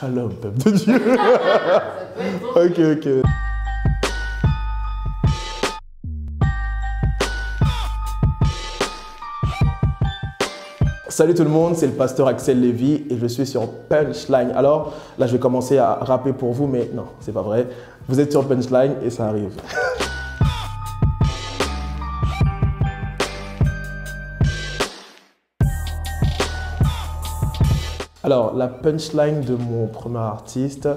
Shalom, peuple de Dieu. Ok. Salut tout le monde, c'est le pasteur Axel Lévy et je suis sur Punchline. Alors là, je vais commencer à rapper pour vous, mais non, c'est pas vrai. Vous êtes sur Punchline et ça arrive. Alors, la punchline de mon premier artiste,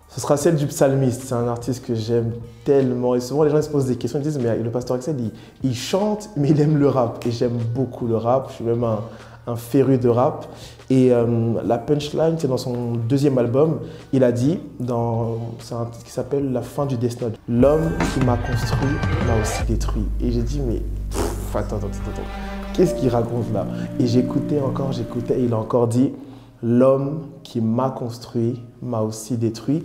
ce sera celle du psalmiste. C'est un artiste que j'aime tellement. Et souvent, les gens se posent des questions. Ils disent, mais le pasteur Axel, il chante, mais il aime le rap. Et j'aime beaucoup le rap. Je suis même un féru de rap. Et la punchline, c'est dans son deuxième album. Il a dit, c'est un titre qui s'appelle La fin du Death Note. L'homme qui m'a construit m'a aussi détruit. Et j'ai dit, mais attends. Qu'est-ce qu'il raconte là? Et j'écoutais, et il a encore dit, l'homme qui m'a construit m'a aussi détruit.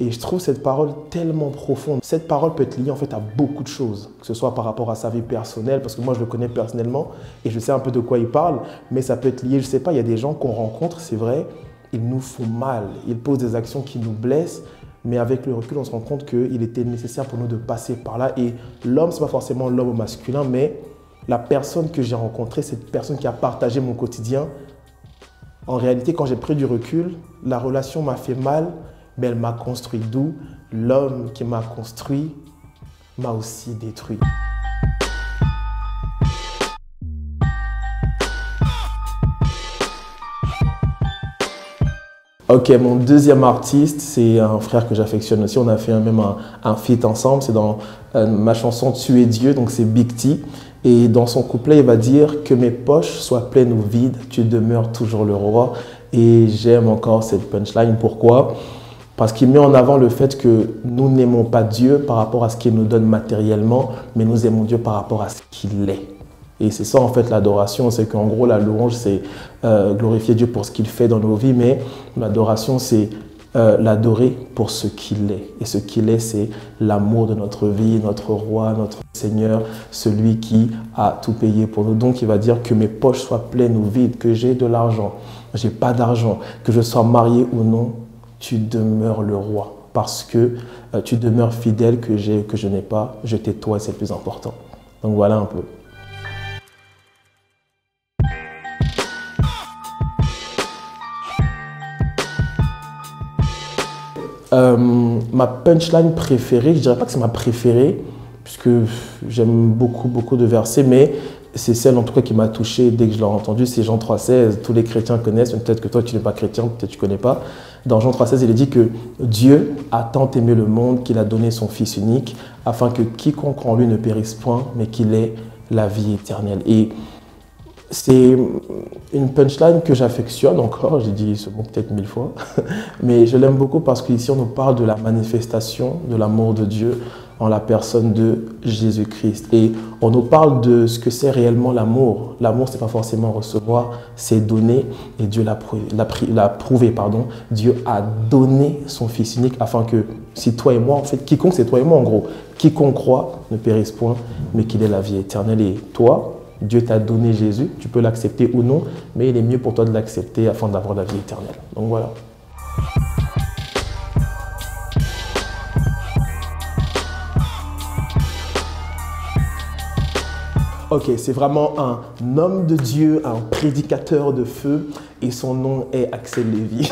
Et je trouve cette parole tellement profonde. Cette parole peut être liée en fait à beaucoup de choses, que ce soit par rapport à sa vie personnelle, parce que moi je le connais personnellement et je sais un peu de quoi il parle, mais ça peut être lié, je sais pas, il y a des gens qu'on rencontre, c'est vrai, ils nous font mal, ils posent des actions qui nous blessent, mais avec le recul on se rend compte qu'il était nécessaire pour nous de passer par là. Et l'homme, c'est pas forcément l'homme au masculin, mais la personne que j'ai rencontrée, cette personne qui a partagé mon quotidien, en réalité, quand j'ai pris du recul, la relation m'a fait mal, mais elle m'a construit. D'où l'homme qui m'a construit m'a aussi détruit. Ok, mon deuxième artiste, c'est un frère que j'affectionne aussi. On a fait même un feat ensemble. C'est dans ma chanson Tu es Dieu, donc c'est Big T. Et dans son couplet, il va dire que mes poches soient pleines ou vides, tu demeures toujours le roi. Et j'aime encore cette punchline. Pourquoi? Parce qu'il met en avant le fait que nous n'aimons pas Dieu par rapport à ce qu'il nous donne matériellement, mais nous aimons Dieu par rapport à ce qu'il est. Et c'est ça en fait l'adoration, c'est qu'en gros la louange c'est glorifier Dieu pour ce qu'il fait dans nos vies, mais l'adoration c'est l'adorer pour ce qu'il est. Et ce qu'il est, c'est l'amour de notre vie, notre roi, notre Seigneur, celui qui a tout payé pour nous. Donc il va dire que mes poches soient pleines ou vides, que j'ai de l'argent, j'ai pas d'argent, que je sois marié ou non, tu demeures le roi. Parce que tu demeures fidèle, que je n'ai pas, je t'ai toi et c'est le plus important. Donc voilà un peu. Ma punchline préférée, je dirais pas que c'est ma préférée, puisque j'aime beaucoup de versets, mais c'est celle en tout cas qui m'a touché dès que je l'ai entendue, c'est Jean 3,16. Tous les chrétiens connaissent, peut-être que toi tu n'es pas chrétien, peut-être que tu ne connais pas. Dans Jean 3,16, il est dit que Dieu a tant aimé le monde qu'il a donné son Fils unique, afin que quiconque en lui ne périsse point, mais qu'il ait la vie éternelle. Et c'est une punchline que j'affectionne encore, j'ai dit ce mot peut-être 1000 fois, mais je l'aime beaucoup parce qu'ici on nous parle de la manifestation de l'amour de Dieu en la personne de Jésus-Christ. Et on nous parle de ce que c'est réellement l'amour. L'amour, ce n'est pas forcément recevoir, c'est donner. Et Dieu l'a prouvé. Dieu a donné son Fils unique afin que si toi et moi, en fait, quiconque, c'est toi et moi en gros, quiconque croit ne périsse point, mais qu'il ait la vie éternelle. Et toi, Dieu t'a donné Jésus, tu peux l'accepter ou non, mais il est mieux pour toi de l'accepter afin d'avoir la vie éternelle. Donc voilà. Ok, c'est vraiment un homme de Dieu, un prédicateur de feu, et son nom est Axel Lévy.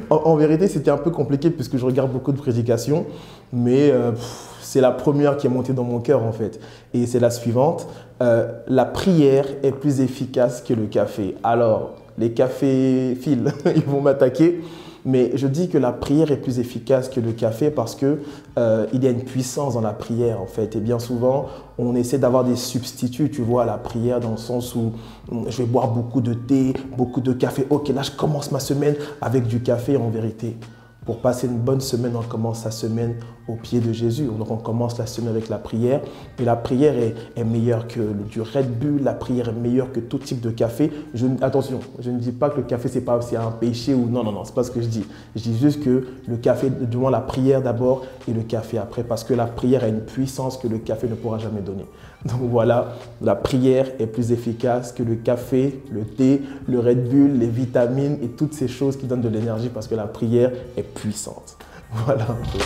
En vérité, c'était un peu compliqué puisque je regarde beaucoup de prédications, mais c'est la première qui est montée dans mon cœur en fait. Et c'est la suivante, la prière est plus efficace que le café. Alors, les caféphiles, ils vont m'attaquer. Mais je dis que la prière est plus efficace que le café parce qu'il y a une puissance dans la prière en fait. Et bien souvent, on essaie d'avoir des substituts, tu vois, à la prière dans le sens où je vais boire beaucoup de thé, beaucoup de café. Ok, là, je commence ma semaine avec du café. En vérité, pour passer une bonne semaine, on commence sa semaine au pied de Jésus. Donc on commence la semaine avec la prière. Et la prière est meilleure que du Red Bull, la prière est meilleure que tout type de café. Attention, je ne dis pas que le café, c'est un péché ou non, c'est pas ce que je dis. Je dis juste que le café, du moins la prière d'abord et le café après, parce que la prière a une puissance que le café ne pourra jamais donner. Donc voilà, la prière est plus efficace que le café, le thé, le Red Bull, les vitamines et toutes ces choses qui donnent de l'énergie parce que la prière est puissante. Voilà un peu.